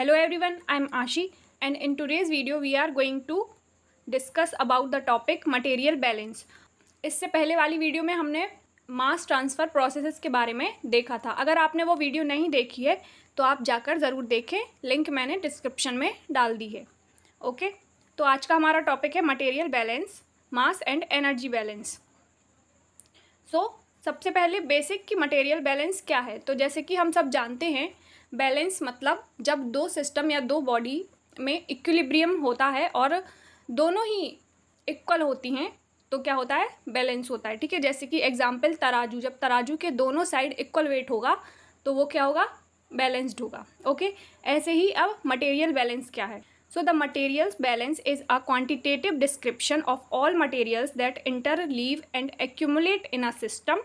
Hello everyone, I am Ashi and in today's video we are going to discuss about the topic material balance. इससे पहले वाली video में हमने मास transfer processes के बारे में देखा था। अगर आपने वो वीडियो नहीं देखी है तो आप जाकर ज़रूर देखें, लिंक मैंने डिस्क्रिप्शन में डाल दी है। ओके, तो आज का हमारा टॉपिक है material balance, mass and energy balance. सबसे पहले बेसिक कि मटेरियल बैलेंस क्या है। तो जैसे कि हम सब जानते हैं, बैलेंस मतलब जब दो सिस्टम या दो बॉडी में इक्विलिब्रियम होता है और दोनों ही इक्वल होती हैं तो क्या होता है, बैलेंस होता है। ठीक है, जैसे कि एग्जांपल तराजू, जब तराजू के दोनों साइड इक्वल वेट होगा तो वो क्या होगा, बैलेंस्ड होगा। ओके, ऐसे ही अब मटेरियल बैलेंस क्या है। So the materials balance is a quantitative description of all materials that interleave and accumulate in a system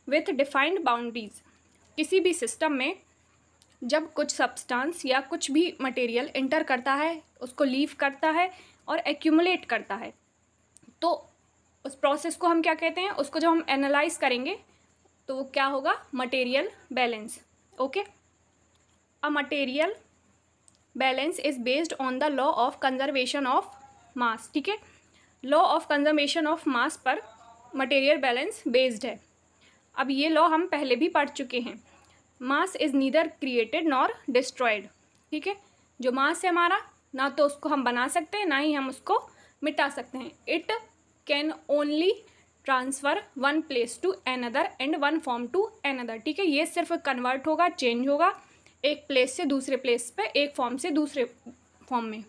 with defined boundaries. किसी भी सिस्टम में जब कुछ सब्सटेंस या कुछ भी मटेरियल इंटर करता है, उसको लीव करता है और एक्यूमुलेट करता है, तो उस प्रोसेस को हम क्या कहते हैं, उसको जब हम एनालाइज करेंगे तो वो क्या होगा, material balance. Okay, a material balance is based on the law of conservation of mass. ठीक है, law of conservation of mass पर मटेरियल बैलेंस बेस्ड है। अब ये लॉ हम पहले भी पढ़ चुके हैं। Mass is neither created nor destroyed. ठीक है, जो मास है हमारा, ना तो उसको हम बना सकते हैं ना ही हम उसको मिटा सकते हैं। It can only transfer one place to another and one form to another. ठीक है, ये सिर्फ कन्वर्ट होगा, चेंज होगा एक प्लेस से दूसरे प्लेस पे, एक फॉर्म से दूसरे फॉर्म में।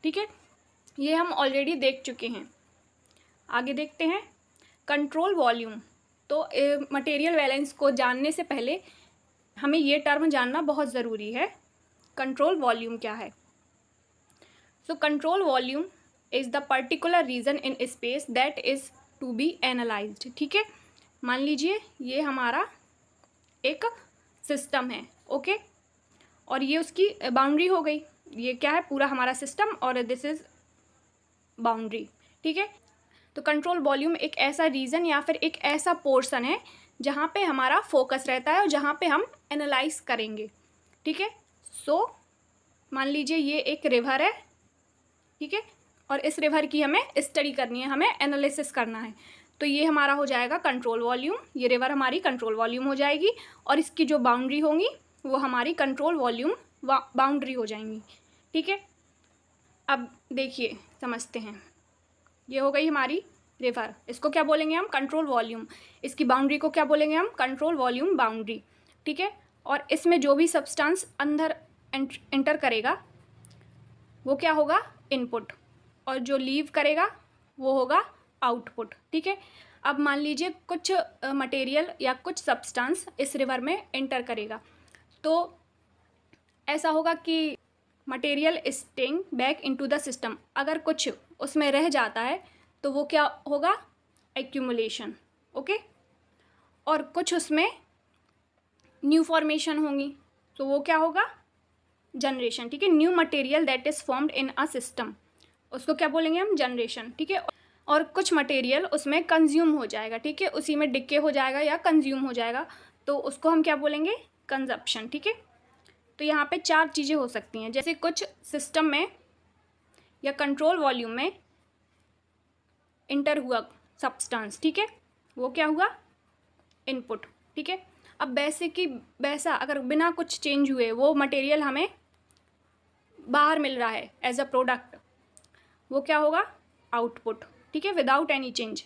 ठीक है, ये हम ऑलरेडी देख चुके हैं। आगे देखते हैं कंट्रोल वॉल्यूम। तो मटेरियल बैलेंस को जानने से पहले हमें ये टर्म जानना बहुत ज़रूरी है, कंट्रोल वॉल्यूम क्या है। So control volume is the particular region in space that is to be analysed. ठीक है, मान लीजिए ये हमारा एक सिस्टम है। ओके, और ये उसकी बाउंड्री हो गई, ये क्या है, पूरा हमारा सिस्टम और दिस इज़ बाउंड्री। ठीक है, तो कंट्रोल वॉल्यूम एक ऐसा रीज़न या फिर एक ऐसा पोर्शन है जहाँ पे हमारा फोकस रहता है और जहाँ पे हम एनालाइज करेंगे। ठीक है, सो मान लीजिए ये एक रिवर है। ठीक है, और इस रिवर की हमें स्टडी करनी है, हमें एनालिसिस करना है, तो ये हमारा हो जाएगा कंट्रोल वॉल्यूम। ये रिवर हमारी कंट्रोल वॉल्यूम हो जाएगी और इसकी जो बाउंड्री होंगी वो हमारी कंट्रोल वॉल्यूम बाउंड्री हो जाएंगी। ठीक है, अब देखिए समझते हैं, ये हो गई हमारी रिवर, इसको क्या बोलेंगे हम, कंट्रोल वॉल्यूम। इसकी बाउंड्री को क्या बोलेंगे हम, कंट्रोल वॉल्यूम बाउंड्री। ठीक है, और इसमें जो भी सब्सटेंस अंदर एंटर करेगा वो क्या होगा, इनपुट, और जो लीव करेगा वो होगा आउटपुट। ठीक है, अब मान लीजिए कुछ मटेरियल या कुछ सब्सटेंस इस रिवर में एंटर करेगा, तो ऐसा होगा कि material staying back into the system. अगर कुछ उसमें रह जाता है तो वो क्या होगा, एक्यूमुलेशन। ओके, और कुछ उसमें न्यू फॉर्मेशन होंगी तो वो क्या होगा, जनरेशन। ठीक है, new material that is formed in a system, उसको क्या बोलेंगे हम, जनरेशन। ठीक है, और कुछ मटेरियल उसमें कंज्यूम हो जाएगा। ठीक है, उसी में डिके हो जाएगा या कंज्यूम हो जाएगा, तो उसको हम क्या बोलेंगे, कंजप्शन। ठीक है, तो यहाँ पे चार चीज़ें हो सकती हैं, जैसे कुछ सिस्टम में या कंट्रोल वॉल्यूम में इंटर हुआ सब्सटेंस। ठीक है, वो क्या हुआ, इनपुट। ठीक है, अब वैसा अगर बिना कुछ चेंज हुए वो मटेरियल हमें बाहर मिल रहा है एज अ प्रोडक्ट, वो क्या होगा, आउटपुट। ठीक है, without any change,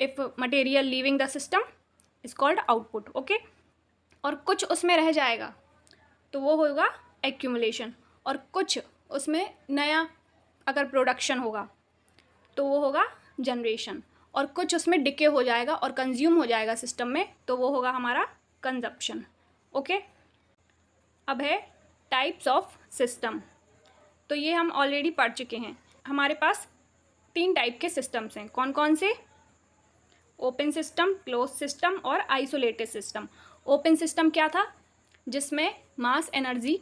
if material leaving the system is called output. Okay, और कुछ उसमें रह जाएगा तो वो होगा एक्यूमुलेशन, और कुछ उसमें नया अगर प्रोडक्शन होगा तो वो होगा जनरेशन, और कुछ उसमें डिके हो जाएगा और कंज्यूम हो जाएगा सिस्टम में तो वो होगा हमारा कंजप्शन। ओके, अब है टाइप्स ऑफ सिस्टम। तो ये हम ऑलरेडी पढ़ चुके हैं। हमारे पास 3 टाइप के सिस्टम्स हैं, कौन कौन से, ओपन सिस्टम, क्लोज सिस्टम और आइसोलेटेड सिस्टम। ओपन सिस्टम क्या था, जिसमें मास एनर्जी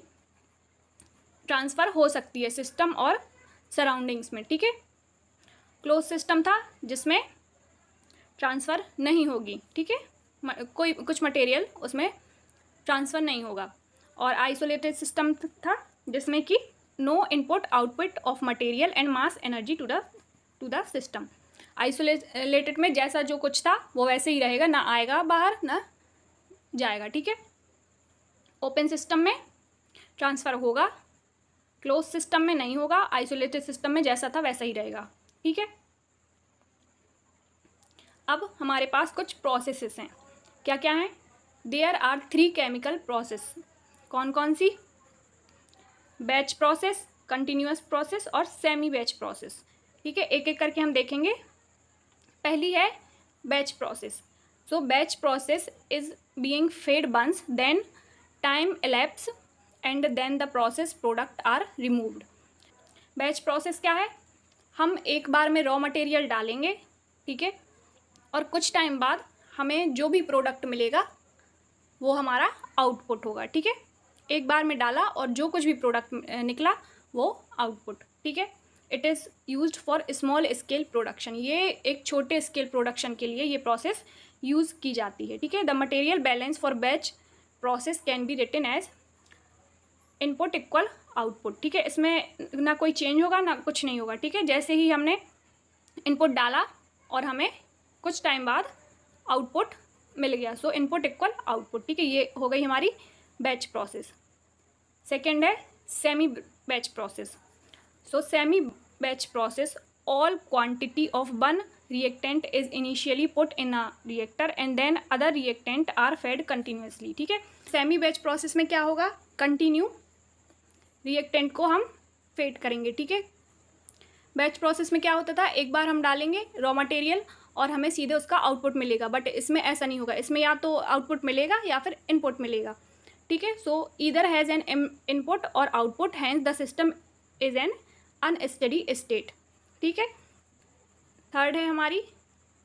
ट्रांसफ़र हो सकती है सिस्टम और सराउंडिंग्स में। ठीक है, क्लोज सिस्टम था जिसमें ट्रांसफ़र नहीं होगी। ठीक है, कुछ मटेरियल उसमें ट्रांसफ़र नहीं होगा। और आइसोलेटेड सिस्टम था जिसमें कि no input output of material and mass energy to the system. Isolated में जैसा जो कुछ था वो वैसे ही रहेगा, ना आएगा बाहर ना जाएगा, ठीक है। ओपन सिस्टम में ट्रांसफ़र होगा, क्लोज सिस्टम में नहीं होगा, आइसोलेटेड सिस्टम में जैसा था वैसा ही रहेगा, ठीक है। अब हमारे पास कुछ प्रोसेसेस हैं, क्या क्या हैं? There are 3 chemical process. कौन कौन सी? बैच प्रोसेस, कंटिन्यूअस प्रोसेस और सेमी बैच प्रोसेस, ठीक है। एक एक करके हम देखेंगे। पहली है batch process. So batch process is being fed once, then time elapse and then the process product are removed. Batch process क्या है? हम एक बार में रॉ मटेरियल डालेंगे, ठीक है, और कुछ टाइम बाद हमें जो भी प्रोडक्ट मिलेगा वो हमारा आउटपुट होगा, ठीक है। एक बार में डाला और जो कुछ भी प्रोडक्ट निकला वो आउटपुट, ठीक है। It is used for small scale production. ये एक छोटे स्केल प्रोडक्शन के लिए ये प्रोसेस यूज़ की जाती है, ठीक है। The material balance for batch process can be written as input equal output, ठीक है। इसमें ना कोई चेंज होगा ना कुछ नहीं होगा, ठीक है। जैसे ही हमने इनपुट डाला और हमें कुछ टाइम बाद आउटपुट मिल गया, सो इनपुट इक्वल आउटपुट, ठीक है। ये हो गई हमारी बैच प्रोसेस। सेकेंड है semi batch process. So semi batch process, all quantity of one reactant is initially put in a reactor and then other reactant are fed continuously, ठीक है। Semi batch process में क्या होगा? Continue reactant को हम fade करेंगे, ठीक है। बैच प्रोसेस में क्या होता था? एक बार हम डालेंगे रॉ मटेरियल और हमें सीधे उसका आउटपुट मिलेगा, बट इसमें ऐसा नहीं होगा। इसमें या तो आउटपुट मिलेगा या फिर इनपुट मिलेगा, ठीक है। So either has an input और output, hence the system is an unsteady state, ठीक है। थर्ड है हमारी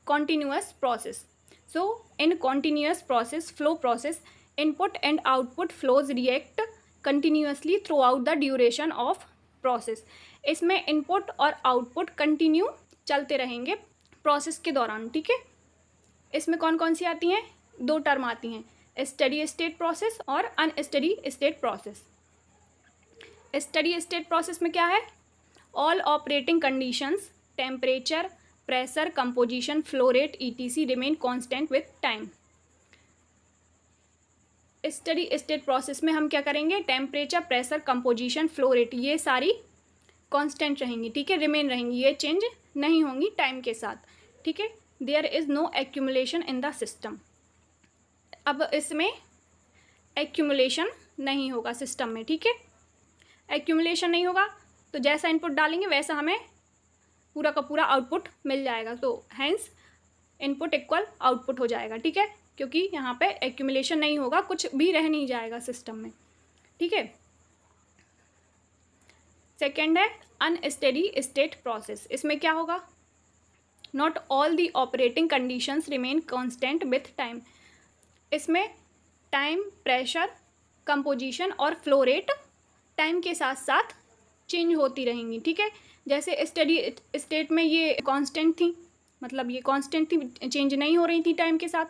continuous process. So in continuous process, flow process, input and output flows react continuously throughout the duration of process. इसमें input और output continue चलते रहेंगे process के दौरान, ठीक है। इसमें कौन कौन सी आती हैं? 2 टर्म आती हैं, स्टेडी स्टेट प्रोसेस और unsteady state process. Steady state process में क्या है? All operating conditions, temperature, pressure, composition, flow rate etc remain constant with time. Steady state process में हम क्या करेंगे? Temperature, pressure, composition, flow rate ये सारी कांस्टेंट रहेंगी, ठीक है, रिमेन रहेंगी, ये चेंज नहीं होंगी टाइम के साथ, ठीक है। There is no accumulation in the system. अब इसमें एक्यूमुलेशन नहीं होगा सिस्टम में, ठीक है। एक्यूमुलेशन नहीं होगा तो जैसा इनपुट डालेंगे वैसा हमें पूरा का पूरा आउटपुट मिल जाएगा, तो हैंस इनपुट इक्वल आउटपुट हो जाएगा, ठीक है, क्योंकि यहाँ पे एक्यूमुलेशन नहीं होगा, कुछ भी रह नहीं जाएगा सिस्टम में, ठीक है। सेकेंड है अनस्टेडी स्टेट प्रोसेस। इसमें क्या होगा? Not all the operating conditions remain constant with time. इसमें टाइम, प्रेशर, कंपोजिशन और फ्लो रेट टाइम के साथ साथ चेंज होती रहेंगी, ठीक है। जैसे स्टेडी स्टेट में ये कांस्टेंट थी, मतलब ये कांस्टेंट थी, चेंज नहीं हो रही थी टाइम के साथ,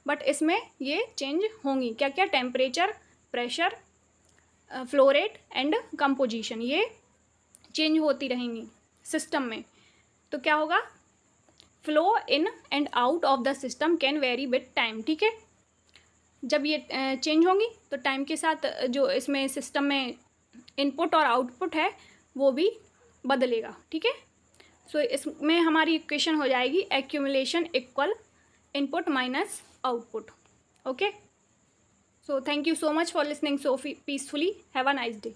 बट इसमें ये चेंज होंगी। क्या क्या? Temperature, pressure, flow rate and composition, ये चेंज होती रहेंगी सिस्टम में। तो क्या होगा? Flow in and out of the system can very with time, ठीक है। जब ये चेंज होंगी तो टाइम के साथ जो इसमें सिस्टम में इनपुट और आउटपुट है वो भी बदलेगा, ठीक है। सो इसमें हमारी इक्वेशन हो जाएगी accumulation equal input minus output, okay. So thank you so much for listening so peacefully. Have a nice day.